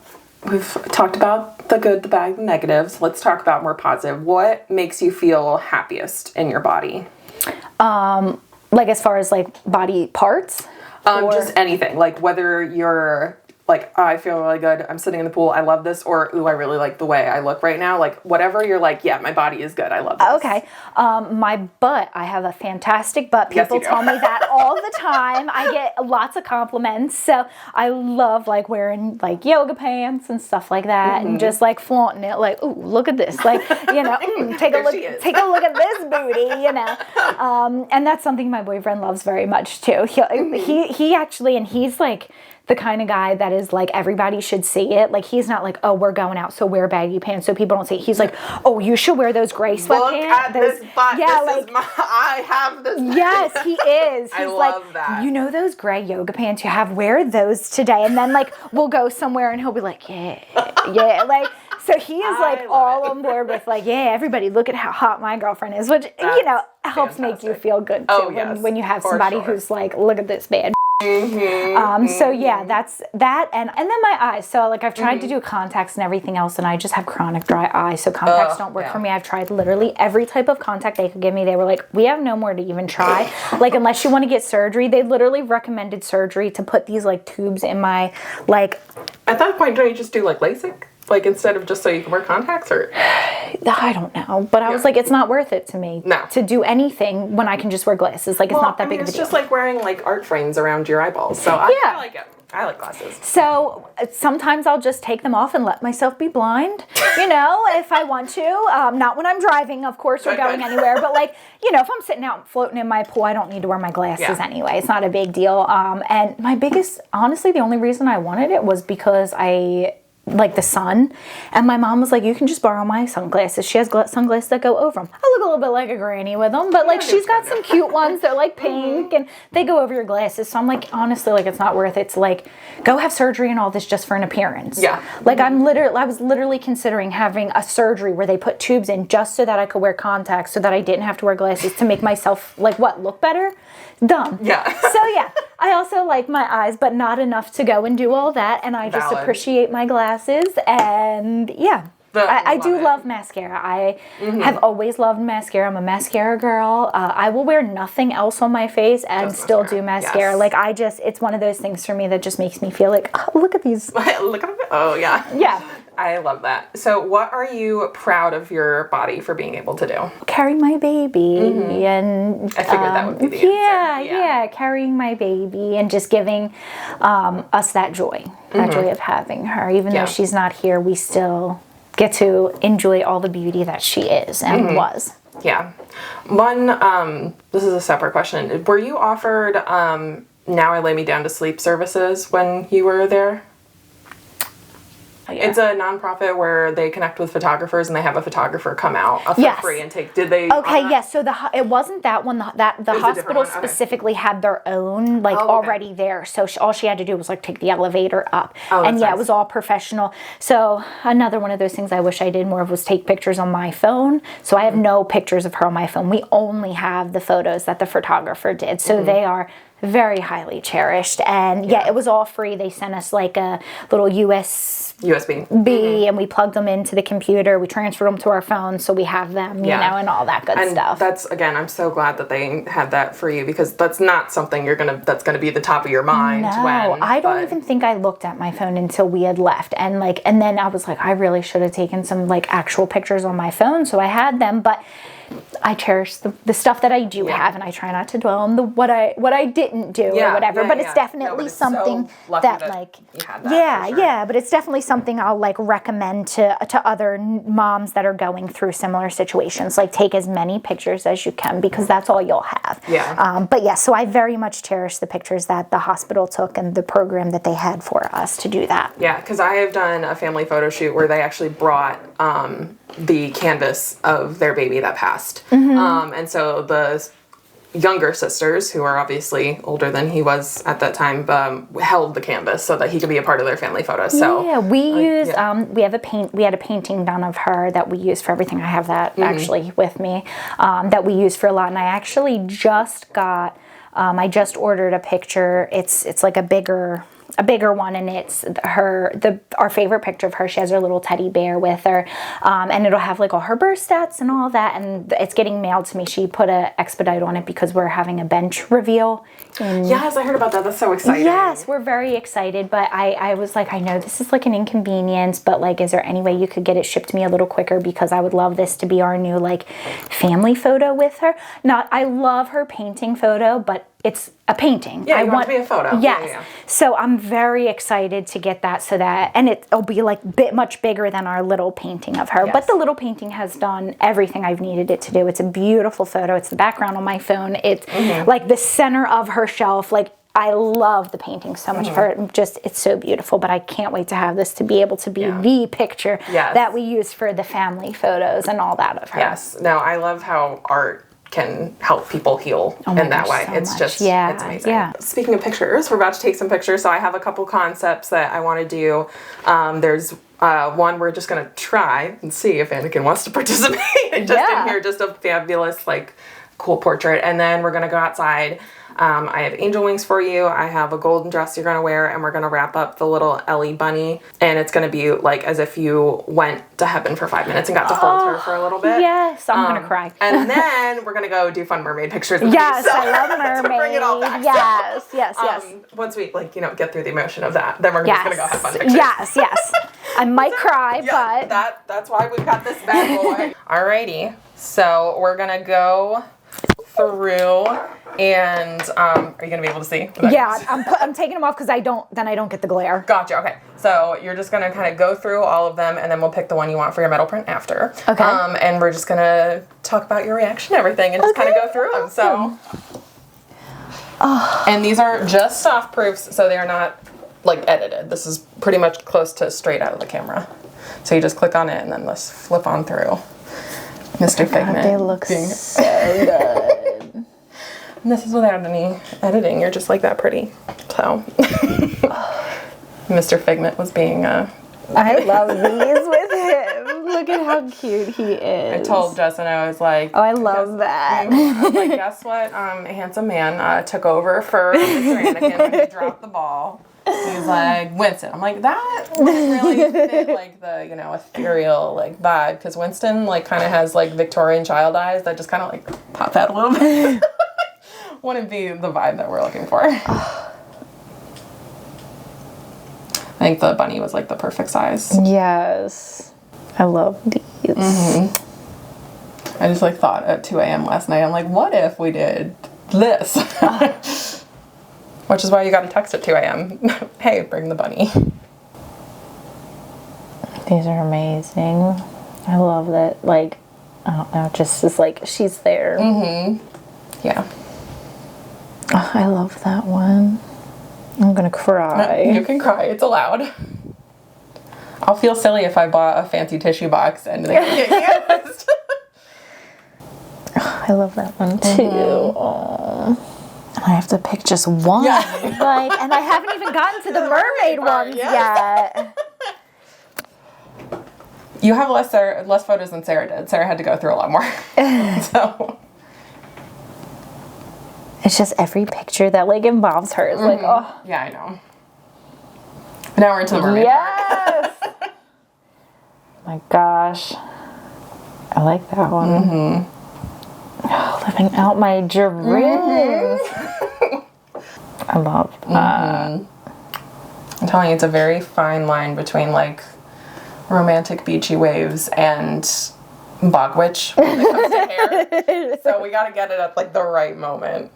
we've talked about the good, the bad, the negatives. Let's talk about more positive. What makes you feel happiest in your body? Like, as far as, like, body parts? Just anything. Like, whether you're like, oh, I feel really good, I'm sitting in the pool, I love this, or, ooh, I really like the way I look right now. Like, whatever you're like, yeah, my body is good, I love this. Okay. My butt, I have a fantastic butt. People tell me that all the time. I get lots of compliments. So I love, like, wearing, like, yoga pants and stuff like that, and just, like, flaunting it, like, ooh, look at this. Like, you know, take a look at this booty, you know. And that's something my boyfriend loves very much too. He actually, and he's, like, the kind of guy that is like, everybody should see it. Like, he's not like, oh, we're going out, so wear baggy pants so people don't see it. He's like, oh, you should wear those gray sweatpants. Look at this butt. Yeah, this is I have this. Yes, he is. He's I love that. You know those gray yoga pants you have? Wear those today. And then, like, we'll go somewhere and he'll be like, yeah. Like, so he is, like, all on board with, like, yeah, everybody look at how hot my girlfriend is, which, you know, helps make you feel good too when you have somebody who's like, look at this bad. So yeah, that's that, and then my eyes. So, like, I've tried to do contacts and everything else, and I just have chronic dry eyes, so contacts don't work for me. I've tried literally every type of contact they could give me. They were like, we have no more to even try. Like, unless you want to get surgery. They literally recommended surgery to put these, like, tubes in my, like. At that point, don't you just do, like, LASIK? Like, instead of just so you can wear contacts, or? I don't know, but I was like, it's not worth it to me to do anything when I can just wear glasses. Like, it's not that big of a deal. It's just like wearing, like, art frames around your eyeballs. So I like it. I like glasses. So sometimes I'll just take them off and let myself be blind, you know, if I want to. Not when I'm driving, of course, or going anywhere. But, like, you know, if I'm sitting out floating in my pool, I don't need to wear my glasses anyway. It's not a big deal. And my biggest, honestly, the only reason I wanted it was because I like the sun. And my mom was like, you can just borrow my sunglasses. She has sunglasses that go over them. I look a little bit like a granny with them, but like she's got some cute ones. They're like pink and they go over your glasses. So I'm like, honestly, like it's not worth it to like go have surgery and all this just for an appearance. Yeah. Like I was literally considering having a surgery where they put tubes in just so that I could wear contacts so that I didn't have to wear glasses to make myself like look better. Dumb. Yeah. So yeah, I also like my eyes, but not enough to go and do all that. And I just appreciate my glasses. And yeah, I do love mascara. I have always loved mascara. I'm a mascara girl. I will wear nothing else on my face and just still do mascara. Yes. Like it's one of those things for me that just makes me feel like, oh, look at these. Look at them. Oh yeah. Yeah. I love that. So what are you proud of your body for being able to do? Carrying my baby. And I figured that would be the answer. Yeah, carrying my baby and just giving us that joy. That joy of having her. Even though she's not here, we still get to enjoy all the beauty that she is and was. Yeah. This is a separate question. Were you offered Now I Lay Me Down to Sleep services when you were there? Yeah. It's a nonprofit where they connect with photographers and they have a photographer come out for free and take. Did they? Okay, yes. So it wasn't that one. The hospital specifically had their own already there. So all she had to do was like take the elevator up, and nice. It was all professional. So another one of those things I wish I did more of was take pictures on my phone. So I have no pictures of her on my phone. We only have the photos that the photographer did. So they are very highly cherished, and it was all free. They sent us like a little USB and we plugged them into the computer. We transferred them to our phones, so we have them, you know, and all that good stuff. That's, again, I'm so glad that they had that for you, because that's not something that's gonna be the top of your mind. No, I don't even think I looked at my phone until we had left, and then I was like, I really should have taken some like actual pictures on my phone, so I had them, but I cherish the stuff that I do have, and I try not to dwell on what I didn't do or whatever. But it's definitely something that like but it's definitely something I'll like recommend to other moms that are going through similar situations. Like take as many pictures as you can, because that's all you'll have. Yeah. But yeah, so I very much cherish the pictures that the hospital took and the program that they had for us to do that. Yeah, because I have done a family photo shoot where they actually brought the canvas of their baby that passed. And so the younger sisters, who are obviously older than he was at that time, held the canvas so that he could be a part of their family photos. So yeah, we used we had a painting done of her that we used for everything. I have that actually with me, that we used for a lot. And I actually just got I just ordered a picture. It's like a bigger one, and it's our favorite picture of her. She has her little teddy bear with her, and it'll have like all her birth stats and all that, and it's getting mailed to me. She put a expedite on it because we're having a bench reveal. Yes, I heard about that. That's so exciting. Yes, we're very excited, but I was like, I know this is like an inconvenience, but like, is there any way you could get it shipped to me a little quicker, because I would love this to be our new like family photo with her. I love her painting photo, but it's a painting. Yeah, I want it to be a photo. Yes. Yeah. So I'm very excited to get that, and it'll be like much bigger than our little painting of her. Yes. But the little painting has done everything I've needed it to do. It's a beautiful photo. It's the background on my phone. It's like the center of her shelf. Like, I love the painting so much for it. It's so beautiful, but I can't wait to have this to be able to be the picture that we use for the family photos and all that of her. Yes. No, I love how art can help people heal in that way. So it's much. just, it's amazing. Yeah. Speaking of pictures, we're about to take some pictures, so I have a couple concepts that I want to do. There's one we're just going to try and see if Anakin wants to participate. In here, just a fabulous, like, cool portrait. And then we're going to go outside. I have angel wings for you. I have a golden dress you're going to wear, and we're going to wrap up the little Ellie bunny. And it's going to be like as if you went to heaven for 5 minutes and got to hold her for a little bit. Yes, I'm going to cry. And then we're going to go do fun mermaid pictures. Yes, I love mermaids. To bring it all back. Yes, yes. Once we get through the emotion of that, then we're just going to go have fun pictures. Yes. I might cry, but that's why we've got this bad boy. Alrighty, so we're going to go through, and are you gonna be able to see? Yeah, I'm taking them off because I don't get the glare. Gotcha. Okay, so you're just gonna kind of go through all of them, and then we'll pick the one you want for your metal print after. Okay. And we're just gonna talk about your reaction to everything and just kind of go through them. So. And these are just soft proofs, so they are not like edited. This is pretty much close to straight out of the camera. So you just click on it and then let's flip on through. Mr. Figment. They look so good. And this is without any editing. You're just like that pretty. So Mr. Figment was being I love these with him. Look at how cute he is. I told Justin, I was like, oh, I love that. I was like, guess what? A handsome man took over for Mr. Anakin when he dropped the ball. He's like, Winston. I'm like, that wouldn't really fit like the, you know, ethereal like vibe, because Winston like kind of has like Victorian child eyes that just kind of like pop out a little bit. Wouldn't be the vibe that we're looking for. I think the bunny was like the perfect size. Yes. I love these. I just like thought at 2 a.m. last night, I'm like, what if we did this? Which is why you got a text at 2 a.m. Hey, bring the bunny. These are amazing. I love that, like, I don't know, just is like, she's there. Yeah. Oh, I love that one. I'm gonna cry. You can cry, it's allowed. I'll feel silly if I bought a fancy tissue box and they get used. I love that one too. Oh. I have to pick just one. Yeah. Like, and I haven't even gotten to the mermaid ones yet. You have less photos than Sarah did. Sarah had to go through a lot more. So it's just every picture that like involves her is like, oh. Yeah, I know. Now we're into the mermaid yes. My gosh. I like that one. Oh, living out my dreams. I love that. I'm telling you, it's a very fine line between like romantic beachy waves and bog witch when it comes to hair. So we gotta get it at like the right moment.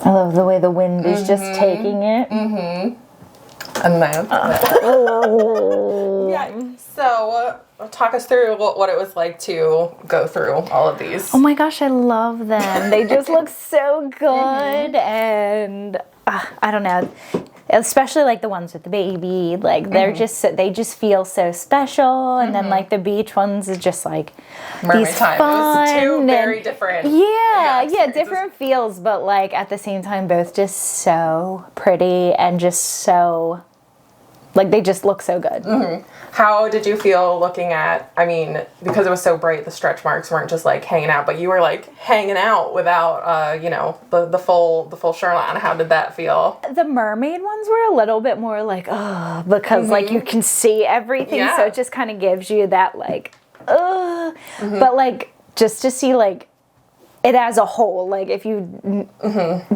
I love the way the wind is just taking it. And then yeah. So talk us through what it was like to go through all of these. Oh my gosh, I love them. They just look so good, and I don't know, especially like the ones with the baby. Like they just feel so special, and then like the beach ones is just like Mermaid these time. fun. It was two very different. Yeah, different feels, but like at the same time, both just so pretty and just so. Like, they just look so good. How did you feel looking at, I mean, because it was so bright, the stretch marks weren't just, like, hanging out, but you were, like, hanging out without, you know, the full shirt on. How did that feel? The mermaid ones were a little bit more, like, because, like, you can see everything, so it just kind of gives you that, like, But, like, just to see, like, it as a whole, like if you,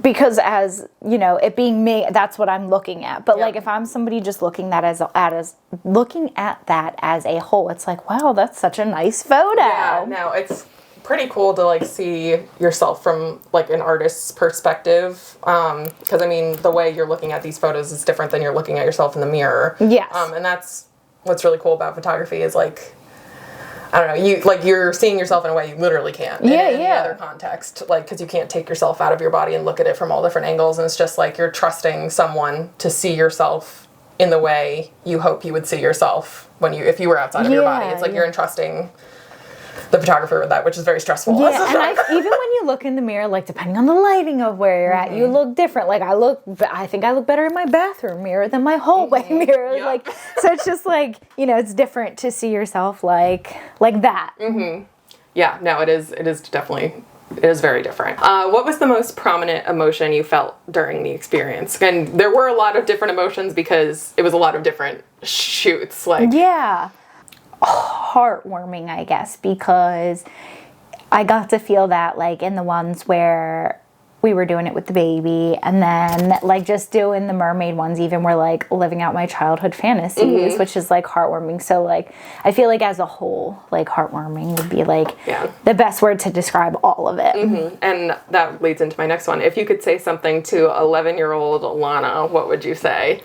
because as you know, it being me, that's what I'm looking at. But like if I'm somebody just looking at looking at that as a whole, it's like, wow, that's such a nice photo. Yeah, no, it's pretty cool to like see yourself from like an artist's perspective. Because I mean, the way you're looking at these photos is different than you're looking at yourself in the mirror. Yes. And that's what's really cool about photography is like, I don't know, you're seeing yourself in a way you literally can't in any other context, like, because you can't take yourself out of your body and look at it from all different angles, and it's just like you're trusting someone to see yourself in the way you hope you would see yourself if you were outside of your body. It's like you're entrusting the photographer with that, which is very stressful. Yeah, and even when you look in the mirror, like depending on the lighting of where you're at, you look different. Like I think I look better in my bathroom mirror than my hallway mirror. Like, so it's just like, you know, it's different to see yourself like that. Yeah, no, it is definitely, it is very different. What was the most prominent emotion you felt during the experience? And there were a lot of different emotions because it was a lot of different shoots. Like, yeah. Heartwarming, I guess, because I got to feel that like in the ones where we were doing it with the baby, and then like just doing the mermaid ones, even were like living out my childhood fantasies, which is like heartwarming. So like I feel like as a whole, like heartwarming would be like the best word to describe all of it. And that leads into my next one. If you could say something to 11-year-old Lonna, what would you say?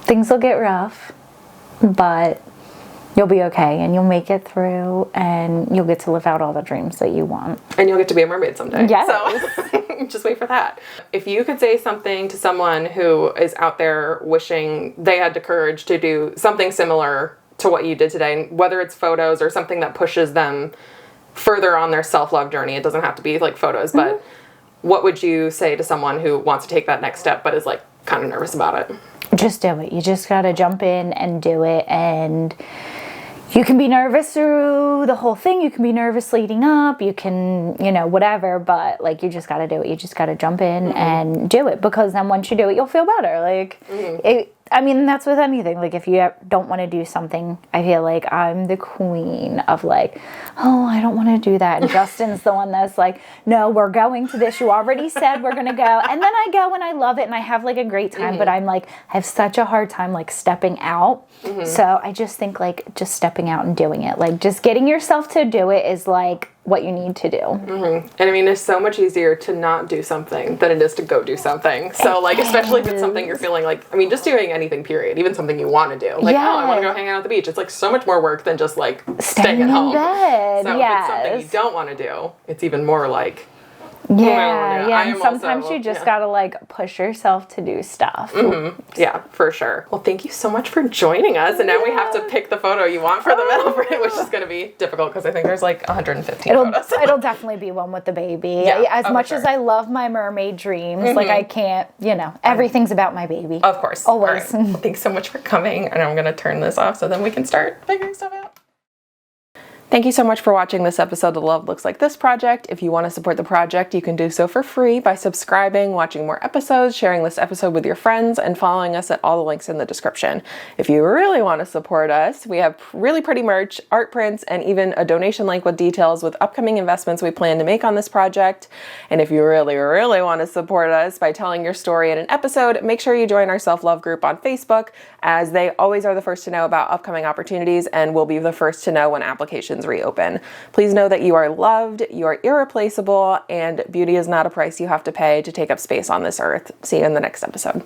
Things will get rough, but you'll be okay, and you'll make it through, and you'll get to live out all the dreams that you want. And you'll get to be a mermaid someday. Yes. So. Just wait for that. If you could say something to someone who is out there wishing they had the courage to do something similar to what you did today, whether it's photos or something that pushes them further on their self-love journey, it doesn't have to be like photos, but what would you say to someone who wants to take that next step but is like kind of nervous about it? Just do it. You just got to jump in and do it. And you can be nervous through the whole thing. You can be nervous leading up. You can, you know, whatever. But, like, you just got to do it. You just got to jump in and do it. Because then once you do it, you'll feel better. Like, I mean, that's with anything. Like, if you don't want to do something, I feel like I'm the queen of, like, oh, I don't want to do that. And Justin's the one that's like, no, we're going to this. You already said we're going to go. And then I go and I love it and I have, like, a great time. But I'm, like, I have such a hard time, like, stepping out. So I just think, like, just stepping out and doing it. Like, just getting yourself to do it is, like, what you need to do. And I mean, it's so much easier to not do something than it is to go do something. So, like, especially if it's something you're feeling like, I mean, just doing anything, period, even something you want to do. Like, oh, I want to go hang out at the beach. It's, like, so much more work than just, like, staying at home. Bed. So if it's something you don't want to do, it's even more like, and sometimes you just gotta, like, push yourself to do stuff. Yeah, for sure. Well, thank you so much for joining us. And now we have to pick the photo you want for the middle print, which is going to be difficult because I think there's like 115 photos. It'll definitely be one with the baby. As much as I love my mermaid dreams, like, I can't, you know, everything's about my baby. Of course. Always. All right. Well, thanks so much for coming. And I'm going to turn this off so then we can start figuring stuff out. Thank you so much for watching this episode of Love Looks Like This project. If you want to support the project, you can do so for free by subscribing, watching more episodes, sharing this episode with your friends, and following us at all the links in the description. If you really want to support us, we have really pretty merch, art prints, and even a donation link with details with upcoming investments we plan to make on this project. And if you really, really want to support us by telling your story in an episode, make sure you join our self-love group on Facebook, as they always are the first to know about upcoming opportunities and will be the first to know when applications reopen. Please know that you are loved, you are irreplaceable, and beauty is not a price you have to pay to take up space on this earth. See you in the next episode.